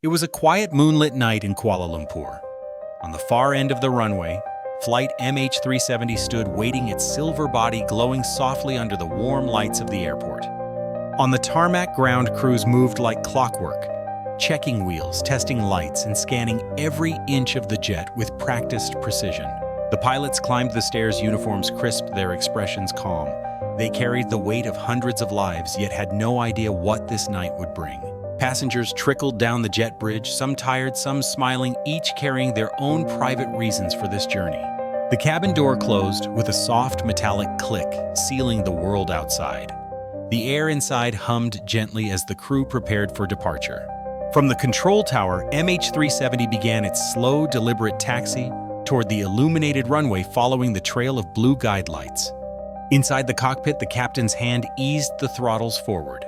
It was a quiet moonlit night in Kuala Lumpur. On the far end of the runway, flight MH370 stood waiting, its silver body glowing softly under the warm lights of the airport. On the tarmac, ground crews moved like clockwork, checking wheels, testing lights, and scanning every inch of the jet with practiced precision. The pilots climbed the stairs, uniforms crisp, their expressions calm. They carried the weight of hundreds of lives, yet had no idea what this night would bring. Passengers trickled down the jet bridge, some tired, some smiling, each carrying their own private reasons for this journey. The cabin door closed with a soft metallic click, sealing the world outside. The air inside hummed gently as the crew prepared for departure. From the control tower, MH370 began its slow, deliberate taxi toward the illuminated runway, following the trail of blue guide lights. Inside the cockpit, the captain's hand eased the throttles forward.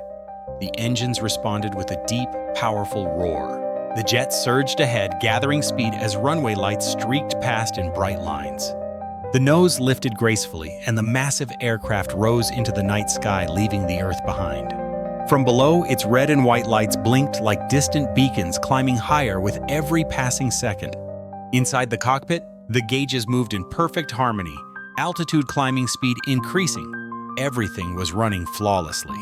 The engines responded with a deep, powerful roar. The jet surged ahead, gathering speed as runway lights streaked past in bright lines. The nose lifted gracefully, and the massive aircraft rose into the night sky, leaving the Earth behind. From below, its red and white lights blinked like distant beacons, climbing higher with every passing second. Inside the cockpit, the gauges moved in perfect harmony, altitude climbing, speed increasing. Everything was running flawlessly.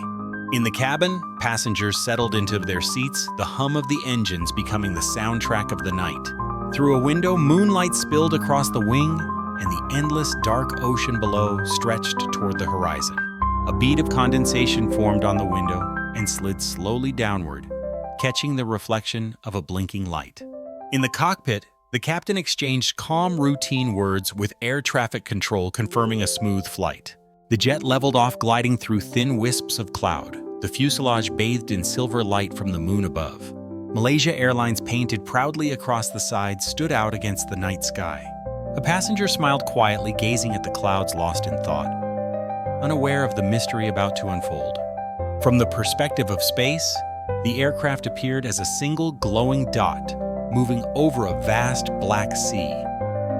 In the cabin, passengers settled into their seats, the hum of the engines becoming the soundtrack of the night. Through a window, moonlight spilled across the wing, and the endless dark ocean below stretched toward the horizon. A bead of condensation formed on the window and slid slowly downward, catching the reflection of a blinking light. In the cockpit, the captain exchanged calm, routine words with air traffic control, confirming a smooth flight. The jet leveled off, gliding through thin wisps of cloud, the fuselage bathed in silver light from the moon above. Malaysia Airlines, painted proudly across the side, stood out against the night sky. A passenger smiled quietly, gazing at the clouds, lost in thought, unaware of the mystery about to unfold. From the perspective of space, the aircraft appeared as a single glowing dot, moving over a vast black sea.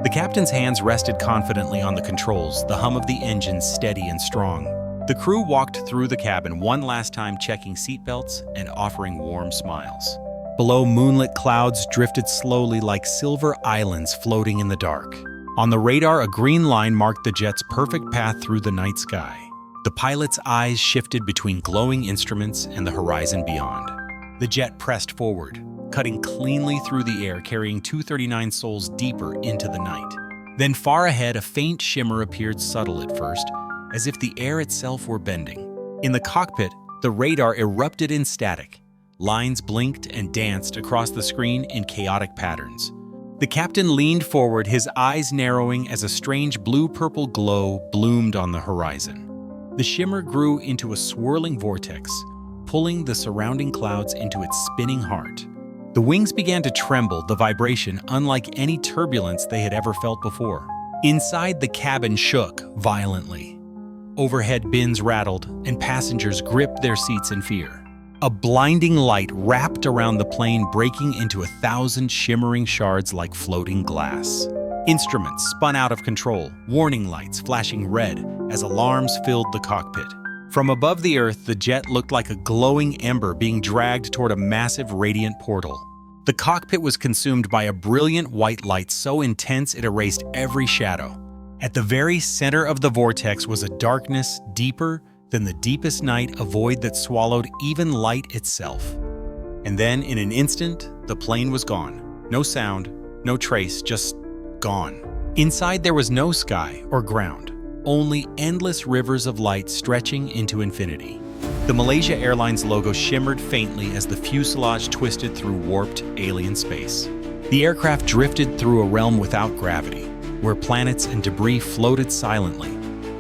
The captain's hands rested confidently on the controls, the hum of the engines steady and strong. The crew walked through the cabin one last time, checking seatbelts and offering warm smiles. Below, moonlit clouds drifted slowly like silver islands floating in the dark. On the radar, a green line marked the jet's perfect path through the night sky. The pilot's eyes shifted between glowing instruments and the horizon beyond. The jet pressed forward, cutting cleanly through the air, carrying 239 souls deeper into the night. Then far ahead, a faint shimmer appeared, subtle at first, as if the air itself were bending. In the cockpit, the radar erupted in static. Lines blinked and danced across the screen in chaotic patterns. The captain leaned forward, his eyes narrowing as a strange blue-purple glow bloomed on the horizon. The shimmer grew into a swirling vortex, pulling the surrounding clouds into its spinning heart. The wings began to tremble, the vibration unlike any turbulence they had ever felt before. Inside, the cabin shook violently. Overhead bins rattled, and passengers gripped their seats in fear. A blinding light wrapped around the plane, breaking into 1,000 shimmering shards like floating glass. Instruments spun out of control, warning lights flashing red as alarms filled the cockpit. From above the Earth, the jet looked like a glowing ember being dragged toward a massive radiant portal. The cockpit was consumed by a brilliant white light so intense it erased every shadow. At the very center of the vortex was a darkness deeper than the deepest night, a void that swallowed even light itself. And then, in an instant, the plane was gone. No sound, no trace, just gone. Inside, there was no sky or ground, only endless rivers of light stretching into infinity. The Malaysia Airlines logo shimmered faintly as the fuselage twisted through warped alien space. The aircraft drifted through a realm without gravity, where planets and debris floated silently.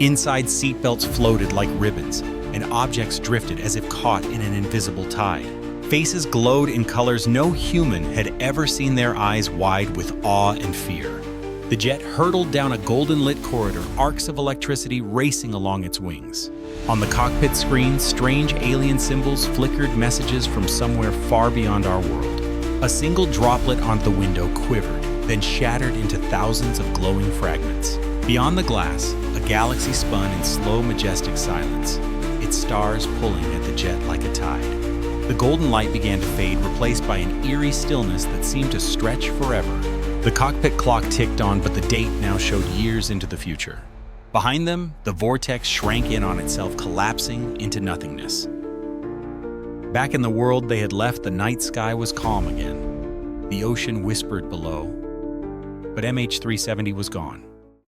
Inside, seatbelts floated like ribbons, and objects drifted as if caught in an invisible tide. Faces glowed in colors no human had ever seen, their eyes wide with awe and fear. The jet hurtled down a golden-lit corridor, arcs of electricity racing along its wings. On the cockpit screen, strange alien symbols flickered, messages from somewhere far beyond our world. A single droplet on the window quivered, then shattered into thousands of glowing fragments. Beyond the glass, a galaxy spun in slow, majestic silence, its stars pulling at the jet like a tide. The golden light began to fade, replaced by an eerie stillness that seemed to stretch forever. The cockpit clock ticked on, but the date now showed years into the future. Behind them, the vortex shrank in on itself, collapsing into nothingness. Back in the world they had left, the night sky was calm again. The ocean whispered below, but MH370 was gone.